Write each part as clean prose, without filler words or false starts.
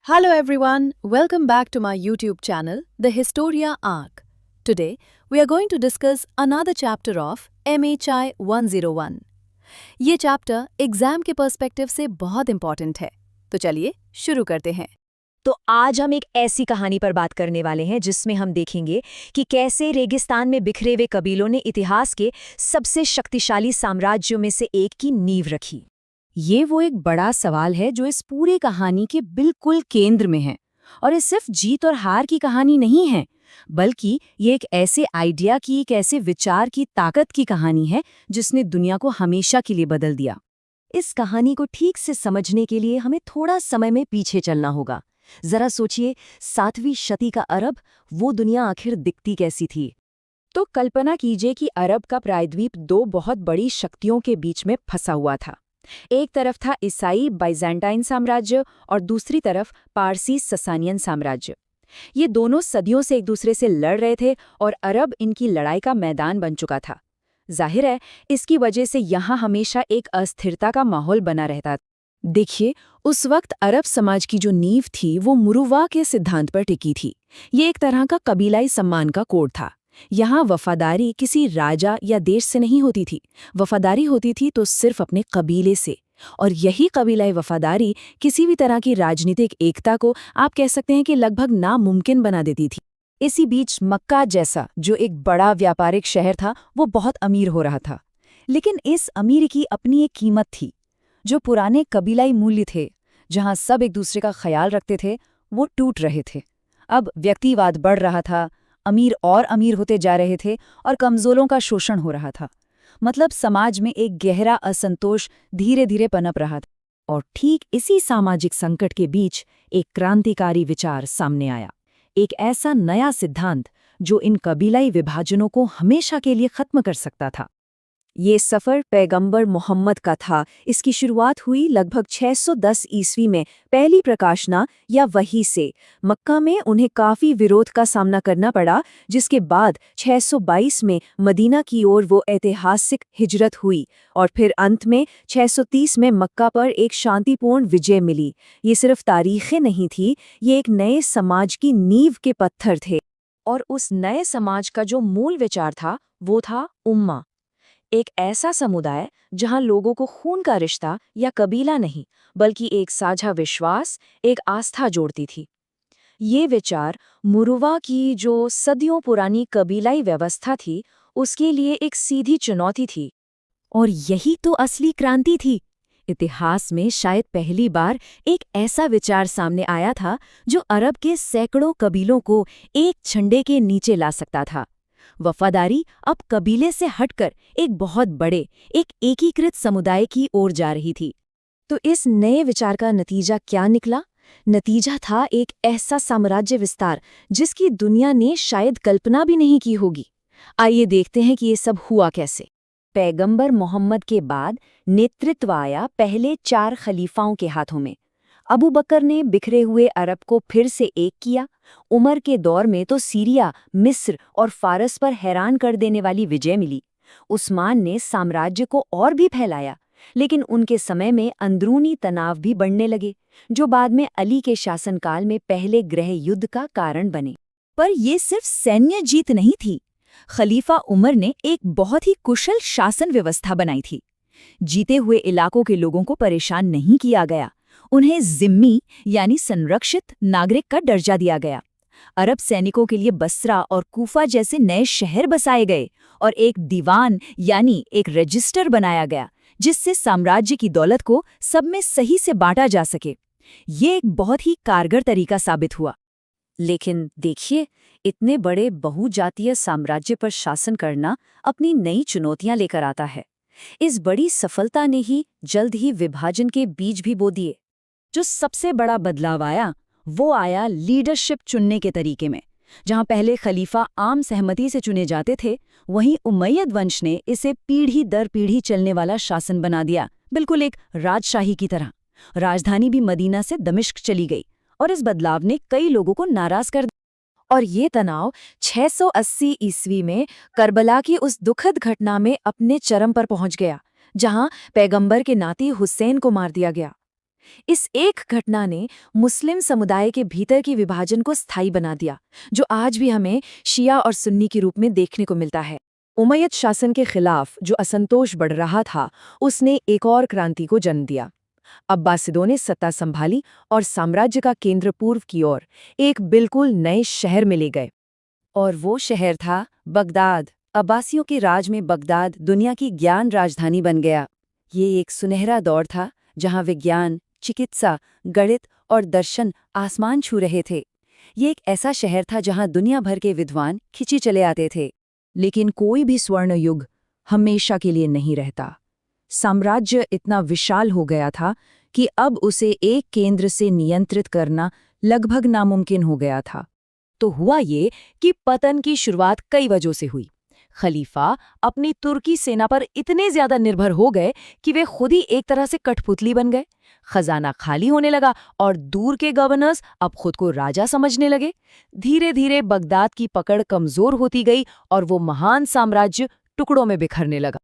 Hello everyone, welcome back to my YouTube channel, The Historia Arc. Today, we are going to discuss another chapter of MHI 101. ये chapter exam के perspective से बहुत important है, तो चलिए शुरू करते हैं। तो आज हम एक ऐसी कहानी पर बात करने वाले हैं जिसमें हम देखेंगे कि कैसे रेगिस्तान में बिखरे हुए कबीलों ने इतिहास के सबसे शक्तिशाली साम्राज्यों में से एक की नींव रखी। ये वो एक बड़ा सवाल है जो इस पूरी कहानी के बिल्कुल केंद्र में है। और ये सिर्फ जीत और हार की कहानी नहीं है, बल्कि ये एक ऐसे आइडिया की, एक ऐसे विचार की ताकत की कहानी है जिसने दुनिया को हमेशा के लिए बदल दिया। इस कहानी को ठीक से समझने के लिए हमें थोड़ा समय में पीछे चलना होगा। जरा सोचिए, 7वीं शती का अरब, वो दुनिया आखिर दिखती कैसी थी? तो कल्पना कीजिए कि अरब का प्रायद्वीप दो बहुत बड़ी शक्तियों के बीच में फंसा हुआ था। एक तरफ था ईसाई बाइजेंटाइन साम्राज्य और दूसरी तरफ पारसी ससानियन साम्राज्य। ये दोनों सदियों से एक दूसरे से लड़ रहे थे और अरब इनकी लड़ाई का मैदान बन चुका था। जाहिर है, इसकी वजह से यहाँ हमेशा एक अस्थिरता का माहौल बना रहता। देखिए, उस वक्त अरब समाज की जो नींव थी वो मुरुवा के सिद्धांत पर टिकी थी। ये एक तरह का कबीलाई सम्मान का कोड था। यहाँ वफादारी किसी राजा या देश से नहीं होती थी, वफादारी होती थी तो सिर्फ अपने कबीले से। और यही कबीलाई वफादारी किसी भी तरह की राजनीतिक एकता को आप कह सकते हैं कि लगभग नामुमकिन बना देती थी। इसी बीच मक्का जैसा जो एक बड़ा व्यापारिक शहर था, वो बहुत अमीर हो रहा था। लेकिन इस अमीर की अपनी एक कीमत थी। जो पुराने कबीलाई मूल्य थे, जहाँ सब एक दूसरे का ख्याल रखते थे, वो टूट रहे थे। अब व्यक्तिवाद बढ़ रहा था, अमीर और अमीर होते जा रहे थे और कमजोरों का शोषण हो रहा था। मतलब समाज में एक गहरा असंतोष धीरे धीरे पनप रहा था। और ठीक इसी सामाजिक संकट के बीच एक क्रांतिकारी विचार सामने आया। एक ऐसा नया सिद्धांत जो इन कबीलाई विभाजनों को हमेशा के लिए खत्म कर सकता था। ये सफ़र पैगंबर मोहम्मद का था। इसकी शुरुआत हुई लगभग 610 ईस्वी में पहली प्रकाशना या वही से। मक्का में उन्हें काफ़ी विरोध का सामना करना पड़ा, जिसके बाद 622 में मदीना की ओर वो ऐतिहासिक हिजरत हुई और फिर अंत में 630 में मक्का पर एक शांतिपूर्ण विजय मिली। ये सिर्फ तारीखें नहीं थी, ये एक नए समाज की नींव के पत्थर थे। और उस नए समाज का जो मूल विचार था वो था उम्मा, एक ऐसा समुदाय जहां लोगों को खून का रिश्ता या कबीला नहीं, बल्कि एक साझा विश्वास, एक आस्था जोड़ती थी। ये विचार मुरुवा की जो सदियों पुरानी कबीलाई व्यवस्था थी, उसके लिए एक सीधी चुनौती थी। और यही तो असली क्रांति थी। इतिहास में शायद पहली बार एक ऐसा विचार सामने आया था जो अरब के सैकड़ों कबीलों को एक झंडे के नीचे ला सकता था। वफादारी अब कबीले से हटकर एक बहुत बड़े, एक एकीकृत समुदाय की ओर जा रही थी। तो इस नए विचार का नतीजा क्या निकला? नतीजा था एक ऐसा साम्राज्य विस्तार जिसकी दुनिया ने शायद कल्पना भी नहीं की होगी। आइए देखते हैं कि ये सब हुआ कैसे। पैगंबर मोहम्मद के बाद नेतृत्व आया पहले 4 खलीफाओं के हाथों में। अबू बकर ने बिखरे हुए अरब को फिर से एक किया। उमर के दौर में तो सीरिया, मिस्र और फारस पर हैरान कर देने वाली विजय मिली। उस्मान ने साम्राज्य को और भी फैलाया, लेकिन उनके समय में अंदरूनी तनाव भी बढ़ने लगे, जो बाद में अली के शासनकाल में पहले गृह युद्ध का कारण बने। पर यह सिर्फ सैन्य जीत नहीं थी। खलीफा उमर ने एक बहुत ही कुशल शासन व्यवस्था बनाई थी। जीते हुए इलाकों के लोगों को परेशान नहीं किया गया, उन्हें जिम्मी यानी संरक्षित नागरिक का दर्जा दिया गया। अरब सैनिकों के लिए बसरा और कूफा जैसे नए शहर बसाए गए और एक दीवान यानी एक रजिस्टर बनाया गया, जिससे साम्राज्य की दौलत को सब में सही से बांटा जा सके। ये एक बहुत ही कारगर तरीका साबित हुआ। लेकिन देखिए, इतने बड़े बहुजातीय साम्राज्य पर शासन करना अपनी नई चुनौतियां लेकर आता है। इस बड़ी सफलता ने ही जल्द ही विभाजन के बीज भी बो दिए। जो सबसे बड़ा बदलाव आया वो आया लीडरशिप चुनने के तरीके में। जहां पहले खलीफा आम सहमति से चुने जाते थे, वहीं उमैयद वंश ने इसे पीढ़ी दर पीढ़ी चलने वाला शासन बना दिया, बिल्कुल एक राजशाही की तरह। राजधानी भी मदीना से दमिश्क चली गई और इस बदलाव ने कई लोगों को नाराज कर दिया। और ये तनाव 680 ईस्वी में करबला की उस दुखद घटना में अपने चरम पर पहुंच गया, जहां पैगंबर के नाती हुसैन को मार दिया गया। इस एक घटना ने मुस्लिम समुदाय के भीतर की विभाजन को स्थायी बना दिया, जो आज भी हमें शिया और सुन्नी के रूप में देखने को मिलता है। उमैयद शासन के खिलाफ जो असंतोष बढ़ रहा था, उसने एक और क्रांति को जन्म दिया। अब्बासिदों ने सत्ता संभाली और साम्राज्य का केंद्र पूर्व की ओर एक बिल्कुल नए शहर में ले गए। और वो शहर था बगदाद। अब्बासियों के राज में बगदाद दुनिया की ज्ञान राजधानी बन गया। ये एक सुनहरा दौर था जहां विज्ञान, चिकित्सा, गणित और दर्शन आसमान छू रहे थे। ये एक ऐसा शहर था जहां दुनिया भर के विद्वान खिंची चले आते थे। लेकिन कोई भी स्वर्ण युग हमेशा के लिए नहीं रहता। साम्राज्य इतना विशाल हो गया था कि अब उसे एक केंद्र से नियंत्रित करना लगभग नामुमकिन हो गया था। तो हुआ ये कि पतन की शुरुआत कई वजहों से हुई। खलीफा अपनी तुर्की सेना पर इतने ज्यादा निर्भर हो गए कि वे खुद ही एक तरह से कठपुतली बन गए। खजाना खाली होने लगा और दूर के गवर्नर्स अब खुद को राजा समझने लगे। धीरे धीरे बगदाद की पकड़ कमजोर होती गई और वो महान साम्राज्य टुकड़ों में बिखरने लगा।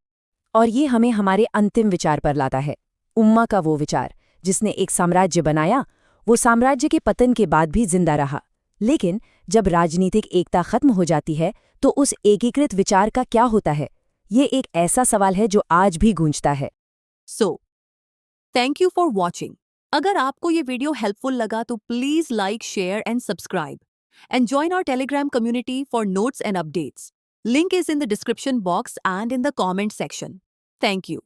और ये हमें हमारे अंतिम विचार पर लाता है। उम्मा का वो विचार जिसने एक साम्राज्य बनाया, वो साम्राज्य के पतन के बाद भी जिंदा रहा। लेकिन जब राजनीतिक एकता खत्म हो जाती है तो उस एकीकृत विचार का क्या होता है? ये एक ऐसा सवाल है जो आज भी गूंजता है। Thank you for watching. अगर आपको ये वीडियो हेल्पफुल लगा तो please like, share and subscribe and join our Telegram community for notes and updates. Link is in the description box and in the comment section. Thank you.